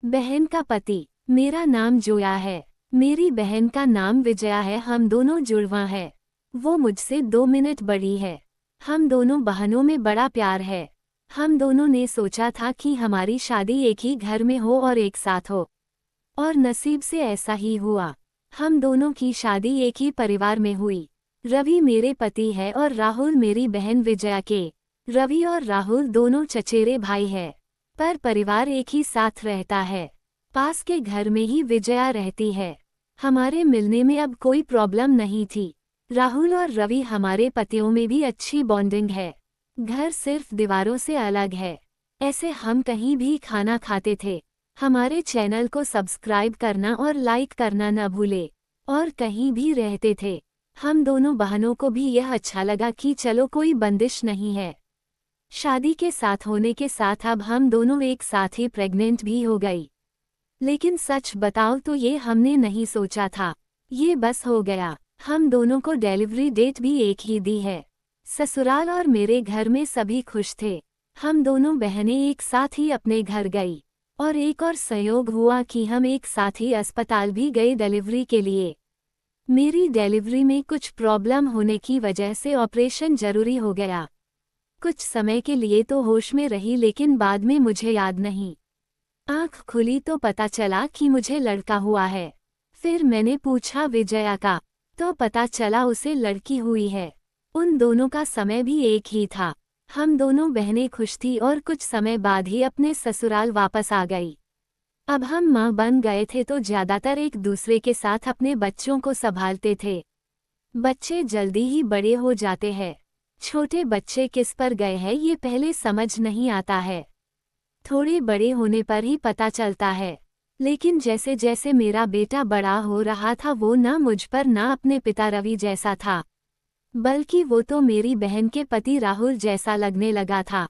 बहन का पति। मेरा नाम जोया है। मेरी बहन का नाम विजया है। हम दोनों जुड़वा हैं। वो मुझसे 2 मिनट बड़ी है। हम दोनों बहनों में बड़ा प्यार है। हम दोनों ने सोचा था कि हमारी शादी एक ही घर में हो और एक साथ हो, और नसीब से ऐसा ही हुआ। हम दोनों की शादी एक ही परिवार में हुई। रवि मेरे पति है और राहुल मेरी बहन विजया के। रवि और राहुल दोनों चचेरे भाई हैं, पर परिवार एक ही साथ रहता है। पास के घर में ही विजया रहती है। हमारे मिलने में अब कोई प्रॉब्लम नहीं थी। राहुल और रवि हमारे पतियों में भी अच्छी बॉन्डिंग है। घर सिर्फ दीवारों से अलग है। ऐसे हम कहीं भी खाना खाते थे। हमारे चैनल को सब्सक्राइब करना और लाइक करना न भूले। और कहीं भी रहते थे, हम दोनों बहनों को भी यह अच्छा लगा कि चलो कोई बंदिश नहीं है। शादी के साथ होने के साथ अब हम दोनों एक साथ ही प्रेग्नेंट भी हो गई। लेकिन सच बताओ तो ये हमने नहीं सोचा था, ये बस हो गया। हम दोनों को डिलीवरी डेट भी एक ही दी है। ससुराल और मेरे घर में सभी खुश थे। हम दोनों बहनें एक साथ ही अपने घर गई, और एक और संयोग हुआ कि हम एक साथ ही अस्पताल भी गए डिलीवरी के लिए। मेरी डिलीवरी में कुछ प्रॉब्लम होने की वजह से ऑपरेशन जरूरी हो गया। कुछ समय के लिए तो होश में रही, लेकिन बाद में मुझे याद नहीं। आँख खुली तो पता चला कि मुझे लड़का हुआ है। फिर मैंने पूछा विजया का, तो पता चला उसे लड़की हुई है। उन दोनों का समय भी एक ही था। हम दोनों बहनें खुश थी और कुछ समय बाद ही अपने ससुराल वापस आ गई। अब हम माँ बन गए थे तो ज्यादातर एक दूसरे के साथ अपने बच्चों को संभालते थे। बच्चे जल्दी ही बड़े हो जाते हैं। छोटे बच्चे किस पर गए हैं ये पहले समझ नहीं आता है, थोड़े बड़े होने पर ही पता चलता है। लेकिन जैसे जैसे मेरा बेटा बड़ा हो रहा था, वो ना मुझ पर ना अपने पिता रवि जैसा था, बल्कि वो तो मेरी बहन के पति राहुल जैसा लगने लगा था।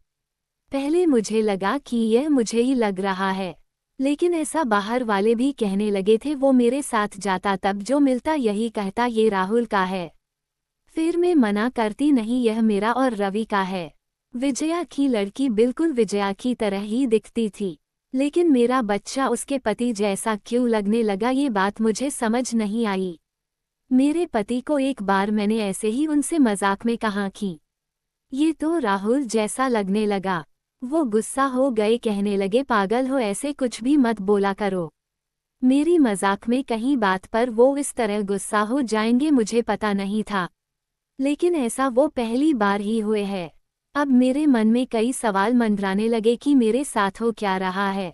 पहले मुझे लगा कि यह मुझे ही लग रहा है, लेकिन ऐसा बाहर वाले भी कहने लगे थे। वो मेरे साथ जाता, तब जो मिलता यही कहता ये राहुल का है। फिर मैं मना करती, नहीं यह मेरा और रवि का है। विजया की लड़की बिल्कुल विजया की तरह ही दिखती थी, लेकिन मेरा बच्चा उसके पति जैसा क्यों लगने लगा, ये बात मुझे समझ नहीं आई। मेरे पति को एक बार मैंने ऐसे ही उनसे मजाक में कहा कि ये तो राहुल जैसा लगने लगा। वो गुस्सा हो गए, कहने लगे पागल हो, ऐसे कुछ भी मत बोला करो। मेरी मजाक में कहीं बात पर वो इस तरह गुस्सा हो जाएंगे मुझे पता नहीं था, लेकिन ऐसा वो पहली बार ही हुए है। अब मेरे मन में कई सवाल मंडराने लगे कि मेरे साथ हो क्या रहा है।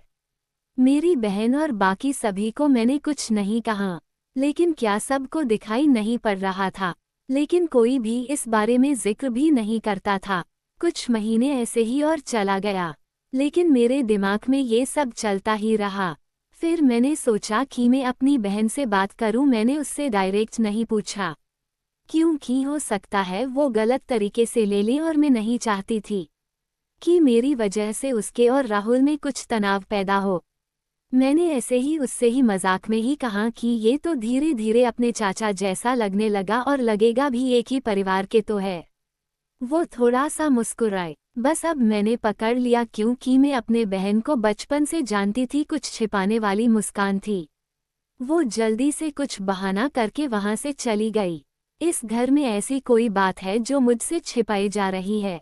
मेरी बहन और बाकी सभी को मैंने कुछ नहीं कहा, लेकिन क्या सबको दिखाई नहीं पड़ रहा था। लेकिन कोई भी इस बारे में जिक्र भी नहीं करता था। कुछ महीने ऐसे ही और चला गया, लेकिन मेरे दिमाग में ये सब चलता ही रहा। फिर मैंने सोचा कि मैं अपनी बहन से बात करूं। मैंने उससे डायरेक्ट नहीं पूछा, क्योंकि हो सकता है वो गलत तरीके से ले ले, और मैं नहीं चाहती थी कि मेरी वजह से उसके और राहुल में कुछ तनाव पैदा हो। मैंने ऐसे ही उससे ही मजाक में ही कहा कि ये तो धीरे धीरे अपने चाचा जैसा लगने लगा, और लगेगा भी एक ही परिवार के तो है। वो थोड़ा सा मुस्कुराए। बस अब मैंने पकड़ लिया, क्योंकि मैं अपने बहन को बचपन से जानती थी। कुछ छिपाने वाली मुस्कान थी। वो जल्दी से कुछ बहाना करके वहां से चली गई। इस घर में ऐसी कोई बात है जो मुझसे छिपाई जा रही है।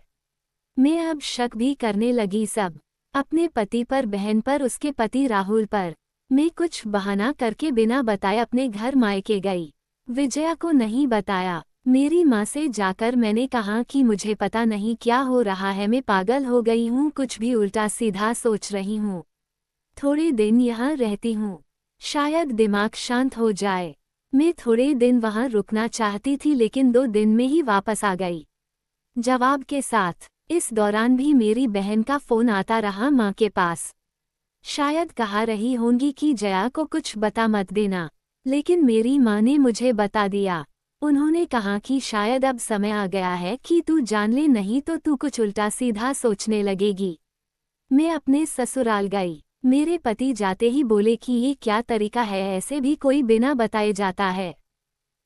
मैं अब शक भी करने लगी, सब अपने पति पर, बहन पर, उसके पति राहुल पर। मैं कुछ बहाना करके बिना बताए अपने घर मायके गई। विजया को नहीं बताया। मेरी माँ से जाकर मैंने कहा कि मुझे पता नहीं क्या हो रहा है, मैं पागल हो गई हूँ, कुछ भी उल्टा सीधा सोच रही हूँ। थोड़े दिन यहाँ रहती हूँ, शायद दिमाग शांत हो जाए। मैं थोड़े दिन वहाँ रुकना चाहती थी, लेकिन 2 दिन में ही वापस आ गई जवाब के साथ। इस दौरान भी मेरी बहन का फोन आता रहा माँ के पास। शायद कहा रही होंगी कि जया को कुछ बता मत देना, लेकिन मेरी माँ ने मुझे बता दिया। उन्होंने कहा कि शायद अब समय आ गया है कि तू जान ले, नहीं तो तू कुछ उल्टा सीधा सोचने लगेगी। मैं अपने ससुराल गई। मेरे पति जाते ही बोले कि ये क्या तरीका है, ऐसे भी कोई बिना बताए जाता है।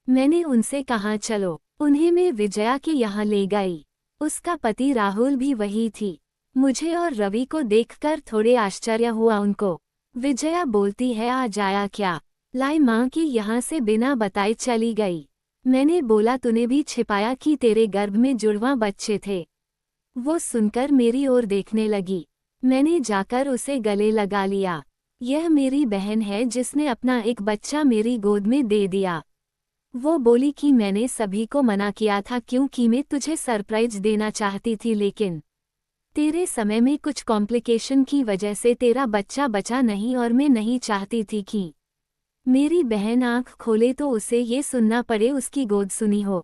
मैंने उनसे कहा चलो। उन्हें मैं विजया के यहाँ ले गई। उसका पति राहुल भी वही थी। मुझे और रवि को देखकर थोड़े आश्चर्य हुआ उनको। विजया बोलती है आ जाया क्या। लाई माँ की यहाँ से बिना बताए चली गई। मैंने बोला तूने भी छिपाया कि तेरे गर्भ में जुड़वां बच्चे थे। वो सुनकर मेरी ओर देखने लगी। मैंने जाकर उसे गले लगा लिया। यह मेरी बहन है जिसने अपना एक बच्चा मेरी गोद में दे दिया। वो बोली कि मैंने सभी को मना किया था क्योंकि मैं तुझे सरप्राइज देना चाहती थी, लेकिन तेरे समय में कुछ कॉम्प्लिकेशन की वजह से तेरा बच्चा बचा नहीं और मैं नहीं चाहती थी कि मेरी बहन आंख खोले तो उसे ये सुनना पड़े उसकी गोद सुनी हो।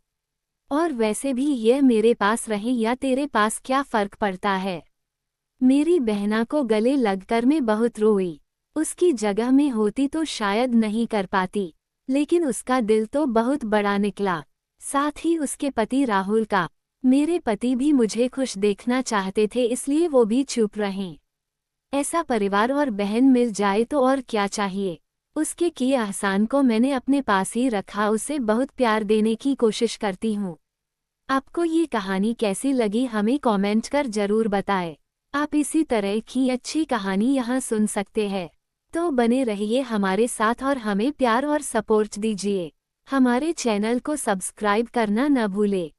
और वैसे भी यह मेरे पास रहे या तेरे पास क्या फर्क पड़ता है। मेरी बहना को गले लगकर मैं बहुत रोई। उसकी जगह में होती तो शायद नहीं कर पाती, लेकिन उसका दिल तो बहुत बड़ा निकला। साथ ही उसके पति राहुल का। मेरे पति भी मुझे खुश देखना चाहते थे, इसलिए वो भी चुप रहें। ऐसा परिवार और बहन मिल जाए तो और क्या चाहिए। उसके किए एहसान को मैंने अपने पास ही रखा, उसे बहुत प्यार देने की कोशिश करती हूँ। आपको ये कहानी कैसी लगी हमें कमेंट कर जरूर बताएं। आप इसी तरह की अच्छी कहानी यहाँ सुन सकते हैं, तो बने रहिए हमारे साथ और हमें प्यार और सपोर्ट दीजिए। हमारे चैनल को सब्सक्राइब करना न भूलें।